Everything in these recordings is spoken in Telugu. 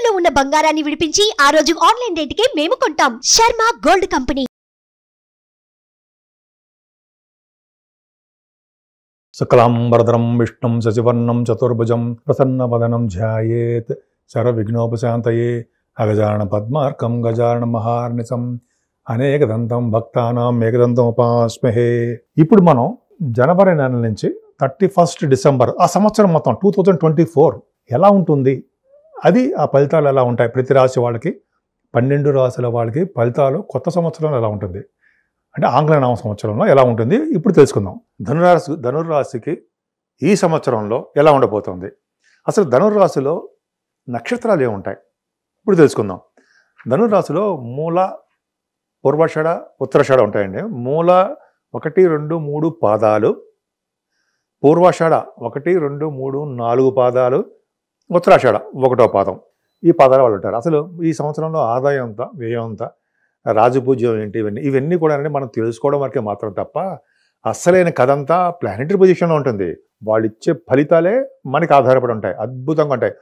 తాకట్టులో ఉన్న బంగారాన్ని విడిపించి ఆ రోజు ఆన్లైన్ రేటుకే మేము కొంటాం. Sharma gold company. శుక్లాంబరధరం విష్ణుం శశివర్ణం చతుర్భుజం ప్రసన్నవదనం ధ్యాయేత్ సర్వవిఘ్నోపశాంతయే అగజానన పద్మార్కం గజానన మహార్నిశం అనేకదంతం భక్తానాం ఏకదంతం ఉపాస్మహే. ఇప్పుడు మనం జనవరి నెల నుంచి 31 డిసెంబర్ ఆ సంవత్సరం మొత్తం 2024 ఎలా ఉంటుంది, అది ఆ ఫలితాలు ఎలా ఉంటాయి, ప్రతి రాశి వాళ్ళకి 12 రాశుల వాళ్ళకి ఫలితాలు కొత్త సంవత్సరంలో ఎలా ఉంటుంది అంటే ఆంగ్ల నామ సంవత్సరంలో ఎలా ఉంటుంది ఇప్పుడు తెలుసుకుందాం. ధనుర్రాశికి ఈ సంవత్సరంలో ఎలా ఉండబోతుంది, అసలు ధనుర్రాశిలో నక్షత్రాలు ఏముంటాయి ఇప్పుడు తెలుసుకుందాం. ధనుర్రాశిలో మూల, పూర్వాషాఢ, ఉత్తరాషాఢ ఉంటాయండి. మూల 1, 2, 3 పాదాలు, పూర్వాషాఢ 1, 2, 3, 4 పాదాలు, ఉత్తరాషాఢ 1వ పాదం. ఈ పాదాల వాళ్ళు ఉంటారు. అసలు ఈ సంవత్సరంలో ఆదాయం ఎంత, వ్యయం ఎంత, రాజపూజ్యం ఏంటి, ఇవన్నీ కూడా మనం తెలుసుకోవడం వరకే మాత్రం తప్ప అస్సలైన కథ అంతా ప్లానెటరీ పొజిషన్లో ఉంటుంది. వాళ్ళు ఇచ్చే ఫలితాలే మనకి ఆధారపడి ఉంటాయి. అద్భుతంగా ఉంటాయి.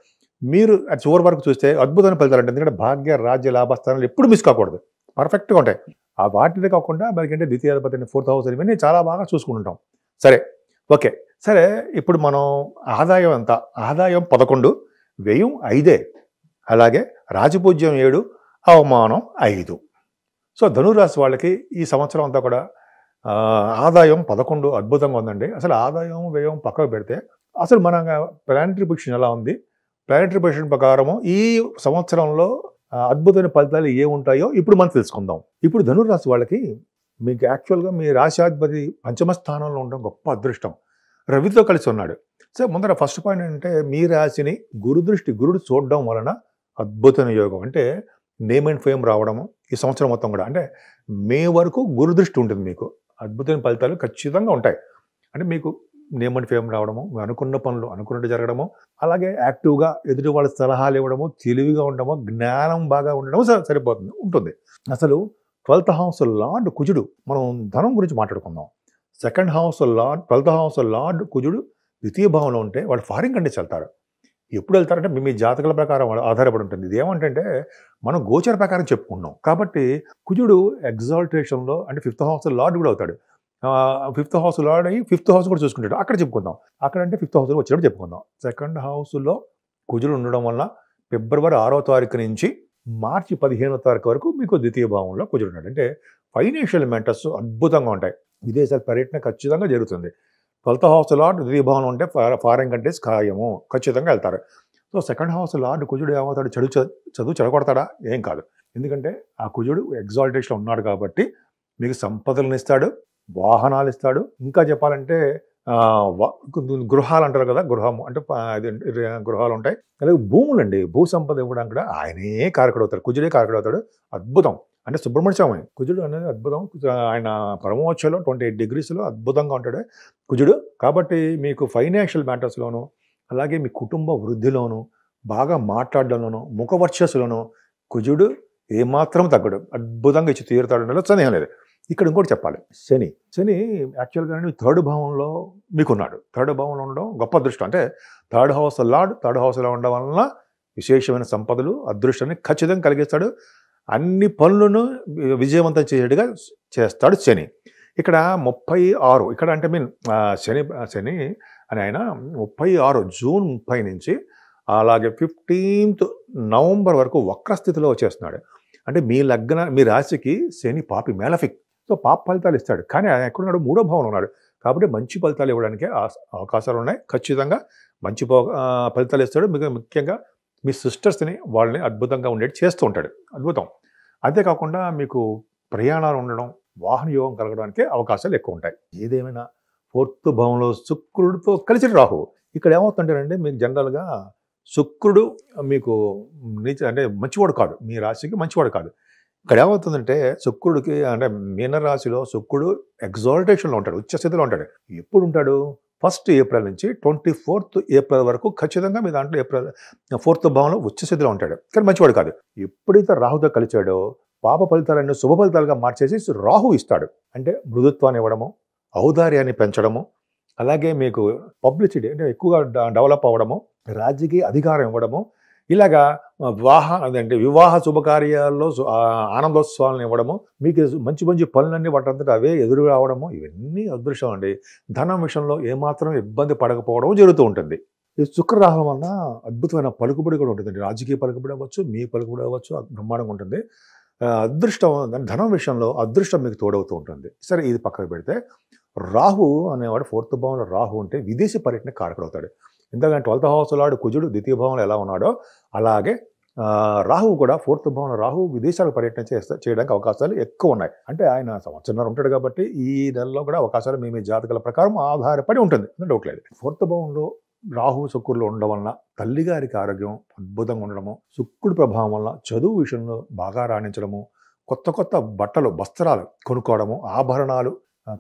మీరు చివరి వరకు చూస్తే అద్భుతమైన ఫలితాలు ఉంటాయి. ఎందుకంటే భాగ్య, రాజ్య, లాభస్థానాలు ఎప్పుడు మిస్ కాకూడదు, పర్ఫెక్ట్గా ఉంటాయి. ఆ వాటిని కాకుండా మనకంటే ద్వితీయాధిపతి 4th హౌస్ ఇవన్నీ చాలా బాగా చూసుకుంటుంటాం. సరే, ఓకే, సరే. ఇప్పుడు మనం ఆదాయం ఎంత, ఆదాయం 11, వ్యయం 5, అలాగే రాజపూజ్యం 7, అవమానం 5. సో ధనురాశి వాళ్ళకి ఈ సంవత్సరం అంతా కూడా ఆదాయం 11 అద్భుతంగా ఉందండి. అసలు ఆదాయం వ్యయం పక్కకు పెడితే అసలు మన ప్లానెటరీ పొజిషన్ ఎలా ఉంది, ప్లానెటరీ పొజిషన్ ప్రకారము ఈ సంవత్సరంలో అద్భుతమైన ఫలితాలు ఏముంటాయో ఇప్పుడు మనం తెలుసుకుందాం. ఇప్పుడు ధనురాశి వాళ్ళకి మీకు యాక్చువల్గా మీ రాశాధిపతి పంచమ స్థానంలో ఉండడం గొప్ప అదృష్టం. రవితో కలిసి ఉన్నాడు. సో ముందర ఫస్ట్ పాయింట్ ఏంటంటే మీ రాశిని గురుడు చూడడం వలన అద్భుతమైన యోగం. అంటే నేమ్ అండ్ ఫేమ్ రావడము ఈ సంవత్సరం మొత్తం కూడా. అంటే మే వరకు గురుదృష్టి ఉంటుంది, మీకు అద్భుతమైన ఫలితాలు ఖచ్చితంగా ఉంటాయి. అంటే మీకు నేమ్ అండ్ ఫేమ్ రావడము, అనుకున్న పనులు అనుకున్నట్టు జరగడము, అలాగే యాక్టివ్గా ఎదుటి వాళ్ళ సలహాలు ఇవ్వడము, తెలివిగా ఉండడము, జ్ఞానం బాగా ఉండడము సరిపోతుంది ఉంటుంది. అసలు 12th హౌస్ లార్డ్ కుజుడు, మనం ధనం గురించి మాట్లాడుకుందాం. 2nd house lord, 12th house lord కుజుడు ద్వితీయ భావంలో ఉంటే వాళ్ళు ఫారిన్ కంట్రీస్ వెళ్తారు. ఎప్పుడు వెళ్తారంటే మీ జాతకాల ప్రకారం ఆధారపడి ఉంటుంది. ఇది ఏమంటే మనం గోచర ప్రకారం చెప్పుకున్నాం కాబట్టి కుజుడు ఎగ్జాల్టేషన్లో అంటే 5th హౌస్ లార్డ్ కూడా అవుతాడు. 5th హౌస్ లార్డ్ అయ్యి 5th హౌస్ కూడా చూసుకుంటాడు. అక్కడ చెప్పుకుందాం. అక్కడ అంటే 5th హౌస్లో వచ్చినప్పుడు చెప్పుకుందాం. 2nd హౌస్లో కుజుడు ఉండడం వల్ల ఫిబ్రవరి 6వ తారీఖు నుంచి మార్చి 15వ తారీఖు వరకు మీకు ద్వితీయ భావంలో కుజుడు ఉన్నాడు. అంటే ఫైనాన్షియల్ మ్యాటర్స్ అద్భుతంగా ఉంటాయి. విదేశాల పర్యటన ఖచ్చితంగా జరుగుతుంది. 12th హౌస్ లార్డ్ ద్వితీయ భావంలో ఉంటే ఫారెన్ కంట్రీస్ ఖాయము, ఖచ్చితంగా వెళ్తారు. సో 2nd హౌస్ లార్డ్ కుజుడు ఏమవుతాడు, చదువు చెడగొడతాడా? ఏం కాదు. ఎందుకంటే ఆ కుజుడు ఎగ్జాల్టేషన్లో ఉన్నాడు కాబట్టి మీకు సంపదలను ఇస్తాడు, వాహనాలు ఇస్తాడు. ఇంకా చెప్పాలంటే గృహాలు అంటారు కదా, గృహము అంటే గృహాలు ఉంటాయి. అలాగే భూములు అండి, భూ సంపద ఇవ్వడానికి కూడా ఆయనే కారకుడు అవుతాడు, కుజుడే కారకుడు అవుతాడు. అద్భుతం. అంటే సుబ్రహ్మణ్య స్వామి కుజుడు అనేది అద్భుతం. ఆయన పరమోచ్చలో 28 degreesలో అద్భుతంగా ఉంటాడు కుజుడు. కాబట్టి మీకు ఫైనాన్షియల్ మ్యాటర్స్లోను, అలాగే మీ కుటుంబ వృద్ధిలోను, బాగా మాట్లాడడంలోను, ముఖ వర్చస్సులోను కుజుడు ఏమాత్రం తగ్గడు, అద్భుతంగా ఇచ్చి తీరుతాడు, సందేహం లేదు. ఇక్కడ ఇంకోటి చెప్పాలి. శని యాక్చువల్గా 3rd భావంలో మీకున్నాడు. 3rd భావంలో ఉండడం గొప్ప అదృష్టం. అంటే 3rd హౌస్ లార్డ్ 3rd హౌస్లో ఉండడం వలన విశేషమైన సంపదలు, అదృష్టాన్ని ఖచ్చితంగా కలిగిస్తాడు. అన్ని పనులను విజయవంతం చేసేట్టుగా చేస్తాడు శని. ఇక్కడ 36 ఇక్కడ అంటే శని అని ఆయన 36 జూన్ 30 నుంచి అలాగే 15th నవంబర్ వరకు వక్రస్థితిలో వచ్చేస్తున్నాడు. అంటే మీ రాశికి శని పాపి మేలఫిక్. సో పాప ఫలితాలు ఇస్తాడు. కానీ ఆయన ఎక్కడున్నాడు, 3వ భావంలో ఉన్నాడు. కాబట్టి మంచి ఫలితాలు ఇవ్వడానికి అవకాశాలు ఉన్నాయి. ఖచ్చితంగా మంచి ఫలితాలు ఇస్తాడు. ముఖ్యంగా మీ సిస్టర్స్ని వాళ్ళని అద్భుతంగా ఉండేది చేస్తూ ఉంటాడు. అద్భుతం. అంతేకాకుండా మీకు ప్రయాణాలు ఉండడం, వాహన యోగం కలగడానికి అవకాశాలు ఎక్కువ ఉంటాయి. ఏదేమైనా 4th భావంలో శుక్రుడితో కలిసి రాహు. ఇక్కడ ఏమవుతుంటారంటే మీకు జనరల్గా శుక్రుడు మీకు అంటే మంచివాడు కాదు, మీ రాశికి మంచివాడు కాదు. ఇక్కడ ఏమవుతుందంటే శుక్రుడికి అంటే మీనరాశిలో శుక్రుడు ఎగ్జాల్టేషన్లో ఉంటాడు, ఉచ్చస్థితిలో ఉంటాడు. ఎప్పుడు ఉంటాడు, 1st ఏప్రిల్ నుంచి 24th ఏప్రిల్ వరకు ఖచ్చితంగా మీ దాంట్లో 4th భావంలో ఉచ్చస్థితిలో ఉంటాడు. కానీ మంచివాడు కాదు. ఎప్పుడైతే రాహుతో కలిచాడో పాప ఫలితాలన్నీ శుభ ఫలితాలుగా మార్చేసి రాహు ఇస్తాడు. అంటే మృదుత్వాన్ని ఇవ్వడము, ఔదార్యాన్ని పెంచడము, అలాగే మీకు పబ్లిసిటీ అంటే ఎక్కువగా డెవలప్ అవ్వడము, రాజకీయ అధికారం ఇవ్వడము, ఇలాగా అదంటే వివాహ శుభకార్యాల్లో ఆనందోత్సవాలను ఇవ్వడము, మీకు మంచి మంచి పనులన్నీ వాటంతట అవే ఎదురు రావడము, ఇవన్నీ అదృష్టం అండి. ధనం విషయంలో ఏమాత్రం ఇబ్బంది పడకపోవడం జరుగుతూ ఉంటుంది. ఈ శుక్రరాహుల వలన అద్భుతమైన పలుకుబడి కూడా ఉంటుందండి. రాజకీయ పలుకుబడి అవ్వచ్చు, మీ పలుకుబడి అవ్వచ్చు, బ్రహ్మాండంగా ఉంటుంది. అదృష్టం ధనం విషయంలో అదృష్టం మీకు తోడవుతూ ఉంటుంది. సరే, ఇది పక్కకు పెడితే రాహు అనేవాడు 4th భావంలో రాహు ఉంటే విదేశీ పర్యటన కారకుడవుతాడు. ఎందుకంటే 12th హౌస్లో వాడు కుజుడు ద్వితీయ భావంలో ఎలా ఉన్నాడో అలాగే రాహువు కూడా 4th భావంలో రాహు విదేశాలకు పర్యటన చేయడానికి అవకాశాలు ఎక్కువ ఉన్నాయి. అంటే ఆయన సంవత్సరంన్నర ఉంటాడు కాబట్టి ఈ నెలలో కూడా అవకాశాలు మీ జాతకాల ప్రకారం ఆధారపడి ఉంటుంది, డౌట్ లేదు. 4th భావంలో రాహు శుక్రులు ఉండడం వలన తల్లిగారికి ఆరోగ్యం అద్భుతంగా ఉండడము, శుక్రుడి ప్రభావం వల్ల చదువు విషయంలో బాగా రాణించడము, కొత్త కొత్త బట్టలు వస్త్రాలు కొనుక్కోవడము, ఆభరణాలు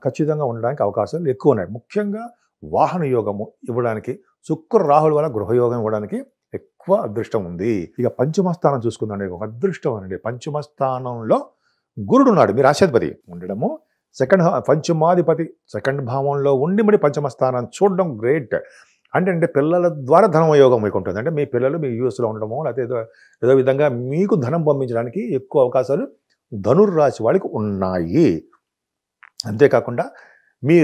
ఖచ్చితంగా ఉండడానికి అవకాశాలు ఎక్కువ ఉన్నాయి. ముఖ్యంగా వాహన యోగము ఇవ్వడానికి, శుక్ర రాహుల వల్ల గృహయోగం ఇవ్వడానికి ఎక్కువ అదృష్టం ఉంది. ఇక పంచమ స్థానం చూసుకుందండి, ఒక అదృష్టం అండి. పంచమ స్థానంలో గురుడు ఉన్నాడు, మీ రాశాధిపతి ఉండడము. పంచమాధిపతి 2nd భావంలో ఉండి మరి పంచమ స్థానాన్ని చూడడం గ్రేట్. అంటే పిల్లల ద్వారా ధనయోగం మీకు ఉంటుంది. అంటే మీ పిల్లలు మీ యూఎస్లో ఉండడమో లేకపోతే ఏదో విధంగా మీకు ధనం పంపించడానికి ఎక్కువ అవకాశాలు ధనుర్రాశి వాళ్ళకి ఉన్నాయి. అంతేకాకుండా మీ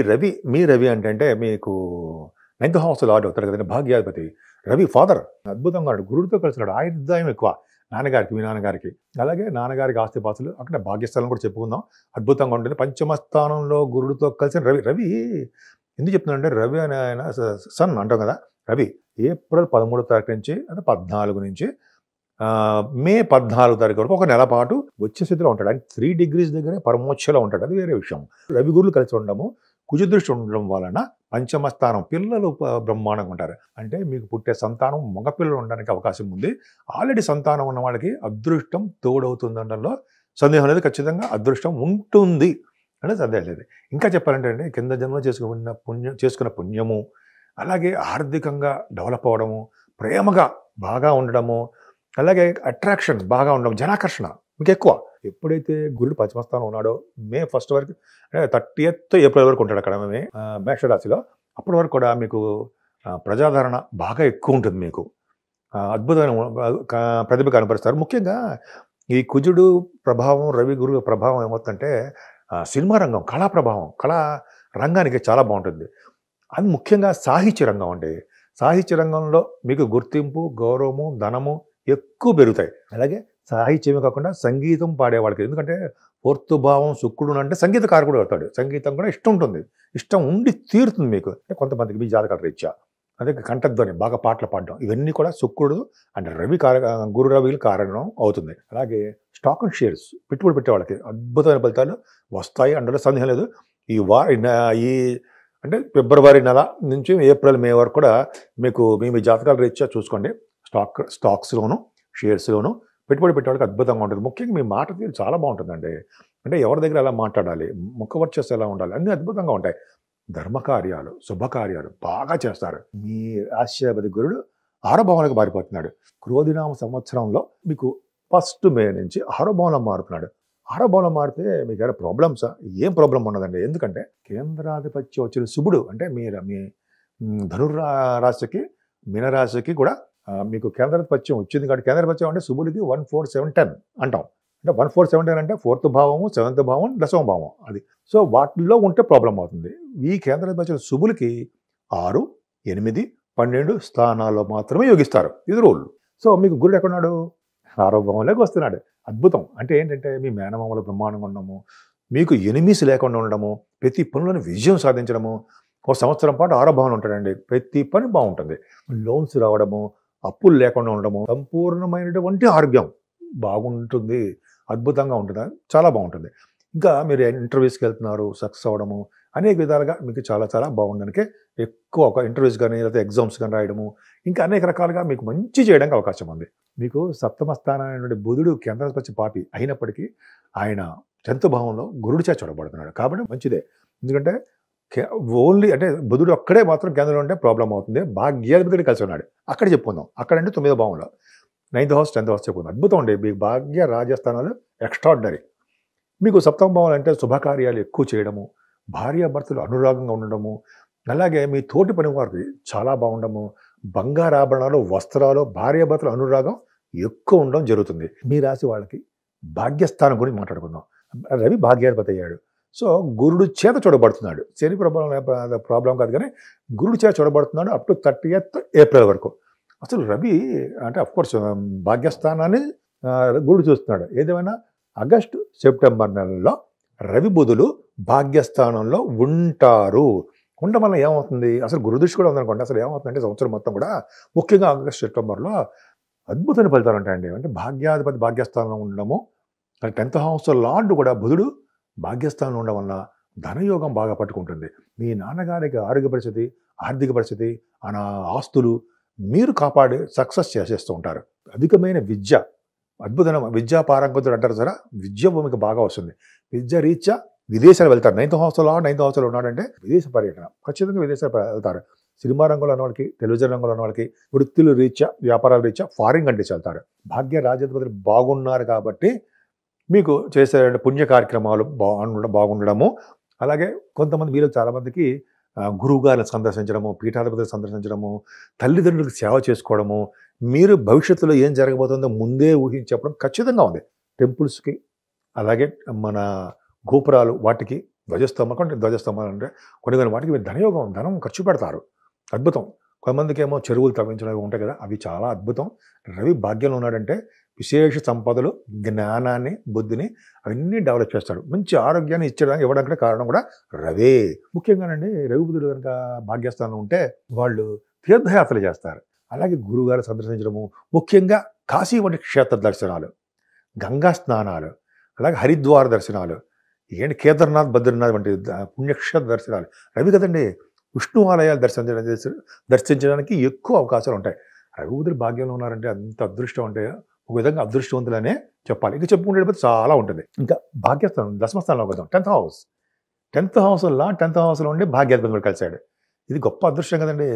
రవి అంటే మీకు 9th హౌస్ లార్డ్ అవుతారు కదండి, భాగ్యాధిపతి. రవి ఫాదర్ అద్భుతంగా ఉన్నాడు, గురుడితో కలిసినాడు, ఆయుర్దాయం ఎక్కువ మీ నాన్నగారికి. అలాగే నాన్నగారికి ఆస్తిపాస్తులు అక్కడ భాగ్యస్థలం కూడా చెప్పుకుందాం, అద్భుతంగా ఉంటుంది. పంచమ స్థానంలో గురుడితో కలిసిన రవి ఎందుకు చెప్తున్నానంటే, రవి అనే ఆయన సన్ అంటాం కదా, రవి ఏప్రిల్ 13వ తారీఖు నుంచి అంటే 14 నుంచి మే 14 తారీఖు వరకు ఒక నెల పాటు వచ్చే స్థితిలో ఉంటాడు. ఆయన 3 degrees దగ్గరే పరమోచ్చలో ఉంటాడు, అది వేరే విషయం. రవి గురులు కలిసి ఉండడము, కుజదృష్టి ఉండడం వలన పంచమ స్థానం పిల్లలు బ్రహ్మాండంగా ఉంటారు. అంటే మీకు పుట్టే సంతానం మగపిల్లలు ఉండడానికి అవకాశం ఉంది. ఆల్రెడీ సంతానం ఉన్న వాళ్ళకి అదృష్టం తోడవుతుంది అనడంలో సందేహం లేదు. ఖచ్చితంగా అదృష్టం ఉంటుంది అనేది సందేహం లేదు. ఇంకా చెప్పాలంటే అండి, కింద జన్మ చేసుకున్న పుణ్యము, అలాగే ఆర్థికంగా డెవలప్ అవ్వడము, ప్రేమగా బాగా ఉండడము, అలాగే అట్రాక్షన్ బాగా ఉండడం, జనాకర్షణ మీకు ఎక్కువ. ఎప్పుడైతే గురుడు పంచమస్థానం ఉన్నాడో మే 1st వరకు, 30th ఏప్రిల్ వరకు ఉంటాడు అక్కడ మేషరాశిలో, అప్పటి వరకు కూడా మీకు ప్రజాదరణ బాగా ఎక్కువ ఉంటుంది. మీకు అద్భుతమైన ప్రతిభ కనపరుస్తారు. ముఖ్యంగా ఈ కుజుడు ప్రభావం, రవి గురు ప్రభావం ఏమవుతుందంటే సినిమా రంగం, కళా ప్రభావం, కళా రంగానికి చాలా బాగుంటుంది. అది ముఖ్యంగా సాహిత్య రంగం అండి. సాహిత్య రంగంలో మీకు గుర్తింపు, గౌరవము, ధనము ఎక్కువ పెరుగుతాయి. అలాగే సాహిత్యమే కాకుండా సంగీతం పాడేవాళ్ళకి, ఎందుకంటే 4th భావం శుక్రుడు అంటే సంగీతకారకుడు అవుతాడు. సంగీతం కూడా ఇష్టం ఉంటుంది, ఇష్టం ఉండి తీరుతుంది మీకు. కొంతమందికి మీ జాతకాల రీత్యా అదే కంఠధ్వని, బాగా పాటలు పాడడం, ఇవన్నీ కూడా శుక్రుడు అంటే గురు రవిలు కారణం అవుతుంది. అలాగే స్టాక్ అండ్ షేర్స్ పెట్టుబడి పెట్టే వాళ్ళకి అద్భుతమైన ఫలితాలు వస్తాయి, అందులో సందేహం లేదు. ఈ అంటే ఫిబ్రవరి నెల నుంచి ఏప్రిల్ మే వరకు కూడా మీకు మీ జాతకాల రీత్యా చూసుకోండి. స్టాక్స్లోను షేర్స్లోను పెట్టుబడి పెట్టే వాళ్ళకి అద్భుతంగా ఉంటుంది. ముఖ్యంగా మీ మాట తీరు చాలా బాగుంటుందండి. అంటే ఎవరి దగ్గర ఎలా మాట్లాడాలి, ముఖ వర్చస్సు ఎలా ఉండాలి, అన్నీ అద్భుతంగా ఉంటాయి. ధర్మకార్యాలు, శుభకార్యాలు బాగా చేస్తారు. మీ రాశ్యాధిపతి గురుడు 6వ భావంలోకి మారిపోతున్నాడు. క్రోధినామ సంవత్సరంలో మీకు 1st మే నుంచి 6వ భావంలో మారుతున్నాడు. 6వ భావంలో మారితే మీకు ఏమైనా ప్రాబ్లమ్సా? ఏం ప్రాబ్లం ఉండదండి. ఎందుకంటే కేంద్రాధిపత్యం వచ్చిన శుభుడు అంటే మీ ధనుర్రాశికి, మీనరాశికి కూడా మీకు కేంద్రాధిపత్యం వచ్చింది. కాబట్టి కేంద్రాధిపత్యం అంటే శుభుడికి 1 4 7 10 అంటాం. అంటే 1 4 7 10 అంటే 4th భావము, 7th భావం, 10వ భావం అది. సో వాటిల్లో ఉంటే ప్రాబ్లం అవుతుంది. ఈ కేంద్రాధిపత్యం శుభులకి 6, 8, 12 స్థానాల్లో మాత్రమే యోగిస్తారు. ఇది రూల్. సో మీకు గురుడు ఎక్కడున్నాడు? 6వ భావంలోకి వస్తున్నాడు. అద్భుతం. అంటే ఏంటంటే మీ మేనమామలు బ్రహ్మాండంగా ఉండడము, మీకు ఎనిమీస్ లేకుండా ఉండడము, ప్రతి పనిలోని విజయం సాధించడము. ఒక సంవత్సరం పాటు 6వ భావంలో ఉంటాడండి, ప్రతి పని బాగుంటుంది. లోన్స్ రావడము, అప్పులు లేకుండా ఉండడము, సంపూర్ణమైనటువంటి ఆరోగ్యం బాగుంటుంది, అద్భుతంగా ఉంటుంది, చాలా బాగుంటుంది. ఇంకా మీరు ఇంటర్వ్యూస్కి వెళ్తున్నారు, సక్సెస్ అవ్వడము, అనేక విధాలుగా మీకు చాలా చాలా బాగుండడానికి ఎక్కువ ఒక ఇంటర్వ్యూస్ కానీ లేకపోతే ఎగ్జామ్స్ కానీ రాయడము, ఇంకా అనేక రకాలుగా మీకు మంచి చేయడానికి అవకాశం ఉంది. మీకు 7వ స్థానాన్ని నుండి బుధుడు కేంద్రాధిపత్య పాపి అయినప్పటికీ ఆయన 10th భావంలో గురుడు చే చూడబడుతున్నాడు. కాబట్టి మంచిదే. ఎందుకంటే ఓన్లీ అంటే బుధుడు ఒక్కడే మాత్రం కేంద్రంలో ఉంటే ప్రాబ్లం అవుతుంది. భాగ్యాధిపతి కలిసి ఉన్నాడు, అక్కడ చెప్పుకుందాం. అక్కడంటే 9వ భావంలో 9th హౌస్ 10th హౌస్ చెప్పుకుందాం. అద్భుతం అండి. మీకు భాగ్య రాజస్థానాలు ఎక్స్ట్రాడినరీ. మీకు 7వ భావం అంటే శుభకార్యాలు ఎక్కువ చేయడము, భార్యాభర్తలు అనురాగంగా ఉండడము, అలాగే మీ తోటి పని వారికి చాలా బాగుండము, బంగారాభరణాలు, వస్త్రాలు, భార్యాభర్తల అనురాగం ఎక్కువ ఉండడం జరుగుతుంది. మీ రాశి వాళ్ళకి భాగ్యస్థానం గురించి మాట్లాడుకుందాం. రవి భాగ్యాధిపతి అయ్యాడు. సో గురుడు చేత చూడబడుతున్నాడు. శని ప్రాబ్లం కాదు, కానీ గురుడు చేత చూడబడుతున్నాడు అప్ టు 30th ఏప్రిల్ వరకు. అసలు రవి అంటే అఫ్కోర్స్ భాగ్యస్థానాన్ని గురుడు చూస్తున్నాడు. ఏదేమైనా ఆగస్టు సెప్టెంబర్ నెలలో రవి బుధులు భాగ్యస్థానంలో ఉంటారు. ఉండడం వల్ల ఏమవుతుంది, అసలు గురుదృష్టి కూడా ఉందనుకోండి. అసలు ఏమవుతుందంటే సంవత్సరం మొత్తం కూడా ముఖ్యంగా ఆగస్టు సెప్టెంబర్లో అద్భుతమైన ఫలితాలు ఉంటాయండి. అంటే భాగ్యాధిపతి భాగ్యస్థానంలో ఉండడము, 10th హౌస్ లార్డ్ కూడా బుధుడు భాగ్యస్థానంలో ఉండడం వల్ల ధనయోగం బాగా పట్టుకుంటుంది. మీ నాన్నగారికి ఆరోగ్య పరిస్థితి, ఆర్థిక పరిస్థితి, ఆస్తులు మీరు కాపాడి సక్సెస్ చేసేస్తూ ఉంటారు. అధికమైన విద్య, అద్భుతమైన విద్యా పారంగతుడు అంటారు సరే, విద్య భూమికి బాగా వస్తుంది. విద్య రీత్యా విదేశాలు వెళ్తారు. 9th హౌస్లో ఉన్నాడంటే విదేశ పర్యటన, ఖచ్చితంగా విదేశాలు వెళ్తారు. సినిమా రంగంలో ఉన్న వాళ్ళకి, టెలివిజన్ రంగంలో ఉన్న వాళ్ళకి, వృత్తుల రీత్యా, వ్యాపారాల రీత్యా ఫారిన్ కంట్రీస్ వెళ్తారు. భాగ్య రాజ్యాధిపతులు బాగున్నారు కాబట్టి మీకు చేసే పుణ్య కార్యక్రమాలు బాగుండడము. అలాగే కొంతమంది మీలో చాలామందికి గురువు గారిని సందర్శించడము, పీఠాధిపతిని సందర్శించడము, తల్లిదండ్రులకు సేవ చేసుకోవడము, మీరు భవిష్యత్తులో ఏం జరగబోతుందో ముందే ఊహించి చెప్పడం ఖచ్చితంగా ఉంది. టెంపుల్స్కి, అలాగే మన గోపురాలు, వాటికి ధ్వజస్తంభాలు అంటే కొన్ని వాటికి మీరు ధనం ఖర్చు పెడతారు. అద్భుతం. కొంతమందికి ఏమో చెరువులు తవ్వించడం ఉంటాయి కదా, అవి చాలా అద్భుతం. రవి భాగ్యంలో ఉన్నాడంటే విశేష సంపదలు, జ్ఞానాన్ని, బుద్ధిని అవన్నీ డెవలప్ చేస్తాడు. మంచి ఆరోగ్యాన్ని ఇవ్వడానికి కారణం కూడా రవే. ముఖ్యంగానండి రవి బుధుడు కనుక భాగ్యస్థానంలో ఉంటే వాళ్ళు తీర్థయాత్రలు చేస్తారు. అలాగే గురువుగారు సందర్శించడము, ముఖ్యంగా కాశీ వంటి క్షేత్ర దర్శనాలు, గంగా స్నానాలు, అలాగే హరిద్వార దర్శనాలు, కేదార్నాథ్, బద్రీనాథ్ వంటి పుణ్యక్షేత్ర దర్శనాలు. రవి కదండి, విష్ణు ఆలయాలు దర్శించడానికి ఎక్కువ అవకాశాలు ఉంటాయి. రవి బుధుడు భాగ్యంలో ఉన్నారంటే అంత అదృష్టం అంటే ఒక విధంగా అదృష్టవంతులనే చెప్పాలి. ఇంకా చెప్పుకుంటే చాలా ఉంటుంది. ఇంకా భాగ్యస్థానం దశమస్థానంలో వద్దాం. 10th హౌస్లో ఉండి భాగ్యాధిపతి కలిశాడు. ఇది గొప్ప అదృష్టం కదండి.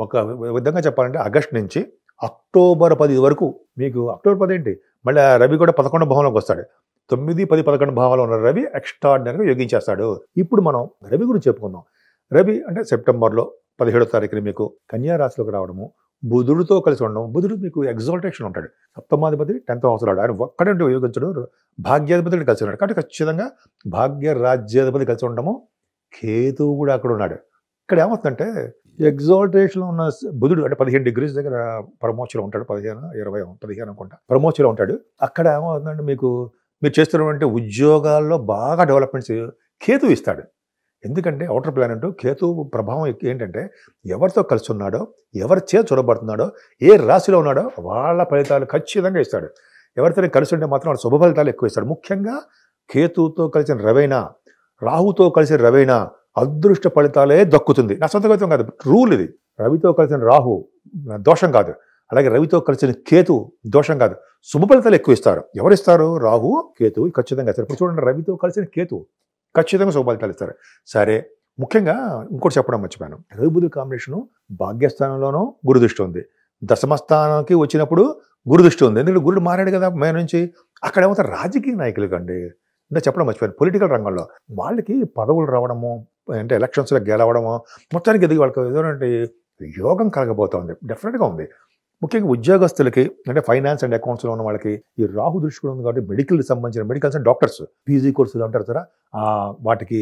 ఒక విధంగా చెప్పాలంటే ఆగస్టు నుంచి అక్టోబర్ 10 వరకు, మీకు అక్టోబర్ 10 ఏంటి, మళ్ళీ రవి కూడా 11వ భావంలోకి వస్తాడు. 9, 10, 11 భావాలు ఉన్న రవి ఎక్స్ట్రాడినరీగా యోగించేస్తాడు. ఇప్పుడు మనం రవి గురించి చెప్పుకుందాం. రవి అంటే సెప్టెంబర్లో 17వ తారీఖున మీకు కన్యా రాశిలోకి రావడము, బుధుడితో కలిసి ఉండడం. బుధుడు మీకు ఎగ్జాల్టేషన్ ఉంటాడు. సప్తమాధిపతి 10th హౌస్లో ఆయన ఒక్కడే యోగించడు, భాగ్యాధిపతి కలిసి ఉన్నాడు. కాబట్టి ఖచ్చితంగా భాగ్య రాజ్యాధిపతి కలిసి ఉండడము. కేతువు కూడా అక్కడ ఉన్నాడు. ఇక్కడ ఏమవుతుందంటే ఎగ్జాల్టేషన్లో ఉన్న బుధుడు అంటే 15 degrees దగ్గర ప్రమోషన్లో ఉంటాడు. 15 అనుకుంటా ప్రమోషన్లో ఉంటాడు. అక్కడ ఏమవుతుందంటే మీరు చేస్తున్నటువంటి ఉద్యోగాల్లో బాగా డెవలప్మెంట్స్ కేతువు ఇస్తాడు. ఎందుకంటే అవుటర్ ప్లానెట్ కేతువు ప్రభావం ఏంటంటే ఎవరితో కలిసి ఉన్నాడో, ఎవరి చేత చూడబడుతున్నాడో, ఏ రాశిలో ఉన్నాడో వాళ్ళ ఫలితాలు ఖచ్చితంగా ఇస్తాడు. ఎవరితో కలిసి ఉంటే మాత్రం వాళ్ళ శుభ ఫలితాలు ఎక్కువ ఇస్తాడు. ముఖ్యంగా కేతువుతో కలిసిన రవైనా, రాహుతో కలిసిన రవైనా అదృష్ట ఫలితాలే దక్కుతుంది. నా సొంత కవిత్వం కాదు, రూల్ ఇది. రవితో కలిసిన రాహు దోషం కాదు, అలాగే రవితో కలిసిన కేతు దోషం కాదు, శుభ ఫలితాలు ఎక్కువ ఇస్తారు. ఎవరిస్తారు? రాహు, కేతు ఖచ్చితంగా ఇస్తారు. ఇప్పుడు చూడండి, రవితో కలిసిన కేతు ఖచ్చితంగా శుభ ఫలితాలు ఇస్తారు. సరే, ముఖ్యంగా ఇంకోటి చెప్పడం మర్చిపోయాను. రవి బుధుడు కాంబినేషను భాగ్యస్థానంలోనూ గురుదృష్టి ఉంది, దశమస్థానానికి వచ్చినప్పుడు గురుదృష్టి ఉంది. ఎందుకంటే గురుడు మారాడు కదా మే నుంచి. అక్కడ ఏమవుతారు, రాజకీయ నాయకులు కండి, ఇంకా చెప్పడం మర్చిపోయాను, పొలిటికల్ రంగంలో వాళ్ళకి పదవులు రావడము, అంటే ఎలక్షన్స్లో గెలవడము, మొత్తానికి ఎదిగి వాళ్ళకి ఏదోనంటే యోగం కలగబోతోంది. డెఫినెట్గా ఉంది. ముఖ్యంగా ఉద్యోగస్తులకి, అంటే ఫైనాన్స్ అండ్ అకౌంట్స్లో ఉన్న వాళ్ళకి ఈ రాహు దృష్టి కూడా ఉంది కాబట్టి మెడికల్కి సంబంధించిన మెడికల్స్ అండ్ డాక్టర్స్ పీజీ కోర్సులు అంటారు కదా, వాటికి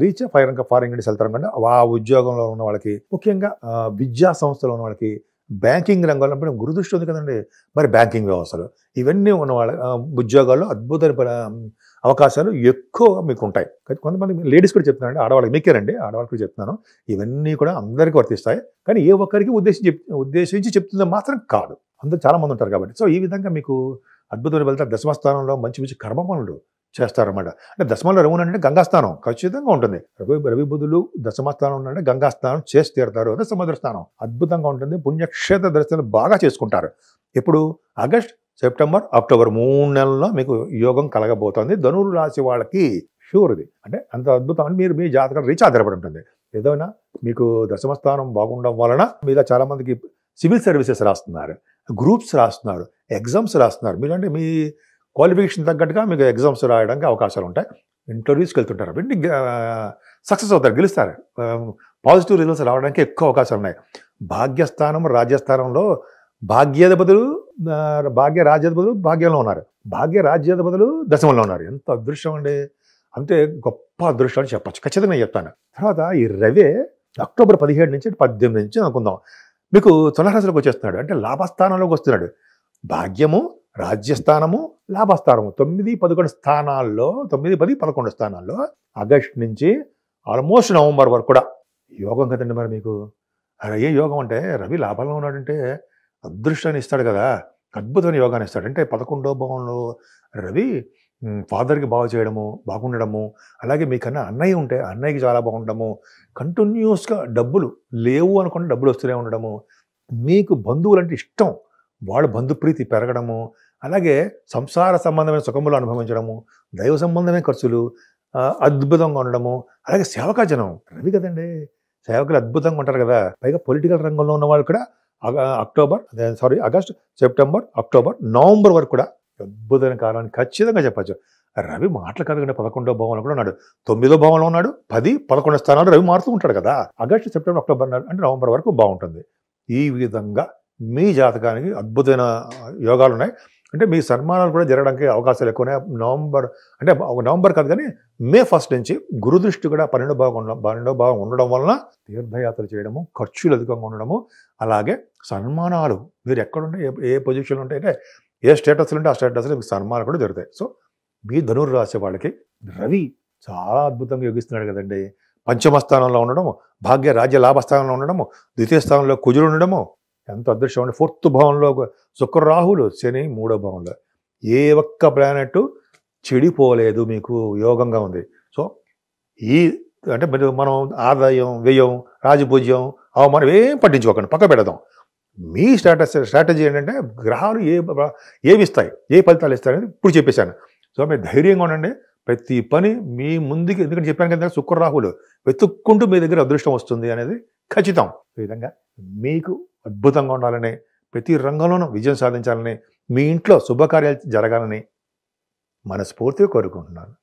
రీచ్ ఫారిన్ కంట్రీస్ వెళ్తారు కదా, ఆ ఉద్యోగంలో ఉన్న వాళ్ళకి, ముఖ్యంగా విద్యా సంస్థలో ఉన్న వాళ్ళకి, బ్యాంకింగ్ రంగంలో గురుదృష్టి ఉంది కదండి, మరి బ్యాంకింగ్ వ్యవస్థలు ఇవన్నీ ఉన్న వాళ్ళ ఉద్యోగాల్లో అద్భుతమైన అవకాశాలు ఎక్కువ మీకు ఉంటాయి. కొంతమంది లేడీస్ కూడా చెప్తున్నానండి, ఆడవాళ్ళకి మీకేనండి, ఆడవాళ్ళకి కూడా చెప్తున్నాను. ఇవన్నీ కూడా అందరికీ వర్తిస్తాయి, కానీ ఏ ఒక్కరికి ఉద్దేశించి చెప్తుందో మాత్రం కాదు. అందరూ చాలా మంది ఉంటారు కాబట్టి. సో ఈ విధంగా మీకు అద్భుతమైన వెళ్తారు. దశమస్థానంలో మంచి మంచి కర్మ పనులు చేస్తారన్నమాట. అంటే దశమంలో రవి అంటే గంగాస్థానం ఖచ్చితంగా ఉంటుంది. రవి బుధులు దశమస్థానం ఉన్నారంటే గంగాస్థానం చేసి తీరుతారు. అదే సముద్ర స్థానం అద్భుతంగా ఉంటుంది. పుణ్యక్షేత్ర దర్శనం బాగా చేసుకుంటారు. ఇప్పుడు ఆగస్ట్, సెప్టెంబర్, అక్టోబర్ 3 నెలల్లో మీకు యోగం కలగబోతోంది. ధనురు రాశి వాళ్ళకి షూర్ ఇది. అంటే అంత అద్భుతం అని మీరు మీ జాతకం రీచ్ ఆధారపడి ఉంటుంది. ఏదైనా మీకు దశమస్థానం బాగుండడం వలన మీద చాలా మందికి సివిల్ సర్వీసెస్ రాస్తున్నారు, గ్రూప్స్ రాస్తున్నారు, ఎగ్జామ్స్ రాస్తున్నారు. మీరంటే మీ క్వాలిఫికేషన్ తగ్గట్టుగా మీకు ఎగ్జామ్స్ రాయడానికి అవకాశాలు ఉంటాయి. ఇంటర్వ్యూస్కి వెళ్తుంటారు, వెంటనే సక్సెస్ అవుతారు, గెలుస్తారు. పాజిటివ్ రిజల్ట్స్ రావడానికి ఎక్కువ అవకాశాలు ఉన్నాయి. భాగ్యస్థానం రాజ్యస్థానంలో భాగ్యాధిపతులు రాజ్యాధిపతులు భాగ్యంలో ఉన్నారు, భాగ్య రాజ్యాధిపతులు దశమంలో ఉన్నారు. ఎంత అదృష్టం అండి, అంటే గొప్ప అదృష్టం అని చెప్పచ్చు, ఖచ్చితంగా నేను చెప్తాను. తర్వాత ఈ రవి అక్టోబర్ 17 నుంచి 18 నుంచి అనుకుందాం మీకు తులారాశిలోకి వచ్చేస్తున్నాడు, అంటే లాభస్థానంలోకి వస్తున్నాడు. భాగ్యము, రాజ్యస్థానము, లాభస్థానము 9, 11 స్థానాల్లో 9, 10, 11 స్థానాల్లో ఆగస్టు నుంచి ఆల్మోస్ట్ నవంబర్ వరకు కూడా యోగం కదండి. మరి మీకు ఏ యోగం అంటే రవి లాభంలో ఉన్నాడంటే అదృష్టాన్ని ఇస్తాడు కదా, అద్భుతమైన యోగాన్ని ఇస్తాడు. అంటే 11వ భావంలో రవి ఫాదర్కి బాగు చేయడము, బాగుండడము, అలాగే మీకన్నా అన్నయ్య ఉంటే అన్నయ్యకి చాలా బాగుండడము, కంటిన్యూస్గా డబ్బులు లేవు అనుకుంటే డబ్బులు వస్తూనే ఉండడము, మీకు బంధువులు అంటే ఇష్టం, వాళ్ళ బంధుప్రీతి పెరగడము, అలాగే సంసార సంబంధమైన సుఖములు అనుభవించడము, దైవ సంబంధమైన ఖర్చులు అద్భుతంగా ఉండడము, అలాగే సేవకాజనం రవి కదండి, సేవకులు అద్భుతంగా ఉంటారు కదా. పైగా పొలిటికల్ రంగంలో ఉన్న వాళ్ళు కూడా ఆగస్ట్, సెప్టెంబర్, అక్టోబర్, నవంబర్ వరకు కూడా అద్భుతమైన కాలాన్ని ఖచ్చితంగా చెప్పచ్చు. రవి మాటలు కాదు కంటే 11వ భావంలో కూడా ఉన్నాడు, 9వ భావంలో ఉన్నాడు, 10, 11 స్థానాలు రవి మారుతూ ఉంటాడు కదా. ఆగస్టు, సెప్టెంబర్, అక్టోబర్ అంటే నవంబర్ వరకు బాగుంటుంది. ఈ విధంగా మీ జాతకానికి అద్భుతమైన యోగాలు ఉన్నాయి. అంటే మీ సన్మానాలు కూడా జరగడానికి అవకాశాలు ఎక్కువ ఉన్నాయి. నవంబర్ కాదు కానీ మే 1 నుంచి గురుదృష్టి కూడా 12వ భావం ఉండడం వలన తీర్థయాత్రలు చేయడము, ఖర్చులు అధికంగా ఉండడము, అలాగే సన్మానాలు మీరు ఎక్కడుంటే ఏ పొజిషన్లో ఉంటే అంటే ఏ స్టేటస్లు ఉంటే ఆ స్టేటస్లో మీకు సన్మానాలు కూడా జరుగుతాయి. సో మీ ధనుర్రాశి వాళ్ళకి రవి చాలా అద్భుతంగా యోగిస్తున్నాడు కదండి. పంచమ స్థానంలో ఉండడము, భాగ్య రాజ్య లాభస్థానంలో ఉండడము, ద్వితీయ స్థానంలో కుజుడు ఉండడము ఎంత అదృష్టం అండి. 4th భావంలో శుక్ర రాహులు, శని 3వ భావంలో, ఏ ఒక్క ప్లానెట్ చెడిపోలేదు, మీకు యోగంగా ఉంది. సో ఈ అంటే మనం ఆదాయం, వ్యయం, రాజపూజ్యం, అవమానం ఏం పట్టించుకోకండి, పక్క పెడదాం. మీ స్ట్రాటజీ ఏంటంటే గ్రహాలు ఏమి ఇస్తాయి, ఏ ఫలితాలు ఇస్తాయని ఇప్పుడు చెప్పేశాను. సో మీరు ధైర్యంగా ఉండండి, ప్రతి పని మీ ముందుకి, ఎందుకంటే చెప్పాను కదా శుక్ర రాహులు వెతుక్కుంటూ మీ దగ్గర అదృష్టం వస్తుంది అనేది ఖచ్చితం. ఈ విధంగా మీకు అద్భుతంగా ఉండాలని, ప్రతి రంగంలోనూ విజయం సాధించాలని, మీ ఇంట్లో శుభకార్యాలు జరగాలని మనస్ఫూర్తిగా కోరుకుంటున్నాను.